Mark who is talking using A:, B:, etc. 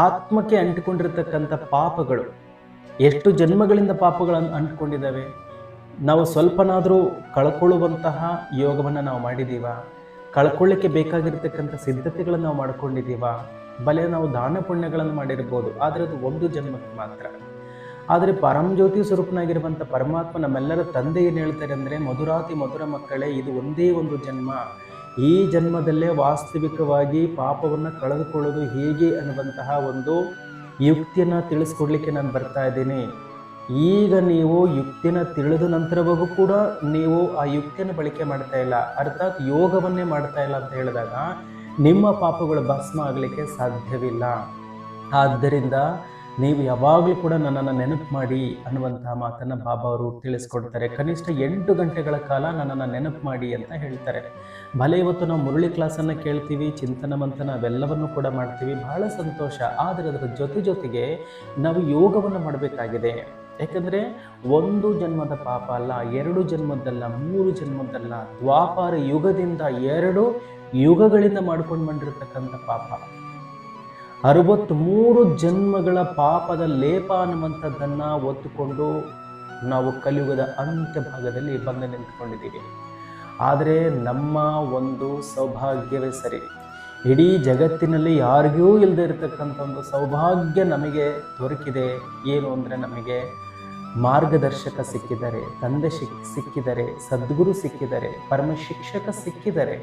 A: ಆತ್ಮಕ್ಕೆ ಅಂಟಿಕೊಂಡಿರ್ತಕ್ಕಂಥ ಪಾಪಗಳು ಎಷ್ಟು ಜನ್ಮಗಳಿಂದ ಪಾಪಗಳನ್ನು ಅಂಟಿಕೊಂಡಿದ್ದಾವೆ. ನಾವು ಸ್ವಲ್ಪನಾದರೂ ಕಳ್ಕೊಳ್ಳುವಂತಹ ಯೋಗವನ್ನು ನಾವು ಮಾಡಿದ್ದೀವ? ಕಳ್ಕೊಳ್ಳಿಕ್ಕೆ ಬೇಕಾಗಿರ್ತಕ್ಕಂಥ ಸಿದ್ಧತೆಗಳನ್ನು ನಾವು ಮಾಡ್ಕೊಂಡಿದ್ದೀವ? ಬಲೆ ನಾವು ದಾನ ಪುಣ್ಯಗಳನ್ನು ಮಾಡಿರ್ಬೋದು, ಆದರೆ ಅದು ಒಂದು ಜನ್ಮಕ್ಕೆ ಮಾತ್ರ. ಆದರೆ ಪರಮಜ್ಯೋತಿ ಸ್ವರೂಪನಾಗಿರುವಂಥ ಪರಮಾತ್ಮ ನಮ್ಮೆಲ್ಲರ ತಂದೆ ಏನು ಹೇಳ್ತಾರೆ ಅಂದರೆ, ಮಧುರಾತಿ ಮಧುರ ಮಕ್ಕಳೇ, ಇದು ಒಂದೇ ಒಂದು ಜನ್ಮ. ಈ ಜನ್ಮದಲ್ಲೇ ವಾಸ್ತವಿಕವಾಗಿ ಪಾಪವನ್ನು ಕಳೆದುಕೊಳ್ಳೋದು ಹೇಗೆ ಅನ್ನುವಂತಹ ಒಂದು ಯುಕ್ತಿಯನ್ನು ತಿಳಿಸ್ಕೊಡ್ಲಿಕ್ಕೆ ನಾನು ಬರ್ತಾ ಇದ್ದೀನಿ. ಈಗ ನೀವು ಯುಕ್ತಿನ ತಿಳಿದ ನಂತರವೂ ಕೂಡ ನೀವು ಆ ಯುಕ್ತಿಯನ್ನು ಬಳಕೆ ಮಾಡ್ತಾ ಇಲ್ಲ, ಅರ್ಥಾತ್ ಯೋಗವನ್ನೇ ಮಾಡ್ತಾ ಇಲ್ಲ ಅಂತ ಹೇಳಿದಾಗ ನಿಮ್ಮ ಪಾಪಗಳು ಭಸ್ಮ ಆಗಲಿಕ್ಕೆ ಸಾಧ್ಯವಿಲ್ಲ. ಆದ್ದರಿಂದ ನೀವು ಯಾವಾಗಲೂ ಕೂಡ ನನ್ನನ್ನು ನೆನಪು ಮಾಡಿ ಅನ್ನುವಂತಹ ಮಾತನ್ನು ಬಾಬಾ ಅವರು ತಿಳಿಸ್ಕೊಡ್ತಾರೆ. ಕನಿಷ್ಠ 8 ಗಂಟೆಗಳ ಕಾಲ ನನ್ನನ್ನು ನೆನಪು ಮಾಡಿ ಅಂತ ಹೇಳ್ತಾರೆ. ಭಲೆ ಇವತ್ತು ನಾವು ಮುರಳಿ ಕ್ಲಾಸನ್ನು ಕೇಳ್ತೀವಿ, ಚಿಂತನ ಮಂಥನ ಅವೆಲ್ಲವನ್ನು ಕೂಡ ಮಾಡ್ತೀವಿ, ಬಹಳ ಸಂತೋಷ. ಆದರೆ ಅದರ ಜೊತೆಗೆ ನಾವು ಯೋಗವನ್ನು ಮಾಡಬೇಕಾಗಿದೆ. ಯಾಕಂದರೆ ಒಂದು ಜನ್ಮದ ಪಾಪ ಅಲ್ಲ, 2 ಜನ್ಮದ್ದಲ್ಲ, 3 ಜನ್ಮದ್ದಲ್ಲ, ದ್ವಾಪಾರ ಯುಗದಿಂದ 2 ಯುಗಗಳಿಂದ ಮಾಡ್ಕೊಂಡು ಬಂದಿರತಕ್ಕಂಥ ಪಾಪ, 63 ಜನ್ಮಗಳ ಪಾಪದ ಲೇಪ ಅನ್ನುವಂಥದ್ದನ್ನು ಒತ್ತುಕೊಂಡು ನಾವು ಕಲಿಯುಗದ ಅಂತ್ಯ ಭಾಗದಲ್ಲಿ ಬಂದು ನಿಂತ್ಕೊಂಡಿದ್ದೀವಿ. ಆದರೆ ನಮ್ಮ ಒಂದು ಸೌಭಾಗ್ಯವೇ ಸರಿ, ಇಡೀ ಜಗತ್ತಿನಲ್ಲಿ ಯಾರಿಗೂ ಇಲ್ಲದೆ ಇರತಕ್ಕಂಥ ಒಂದು ಸೌಭಾಗ್ಯ ನಮಗೆ ದೊರಕಿದೆ. ಏನು ಅಂದರೆ, ನಮಗೆ ಮಾರ್ಗದರ್ಶಕ ಸಿಕ್ಕಿದ್ದಾರೆ, ತಂದೆ ಸಿಕ್ಕಿದ್ದಾರೆ, ಸದ್ಗುರು ಸಿಕ್ಕಿದ್ದಾರೆ, ಪರಮ ಶಿಕ್ಷಕ ಸಿಕ್ಕಿದ್ದಾರೆ.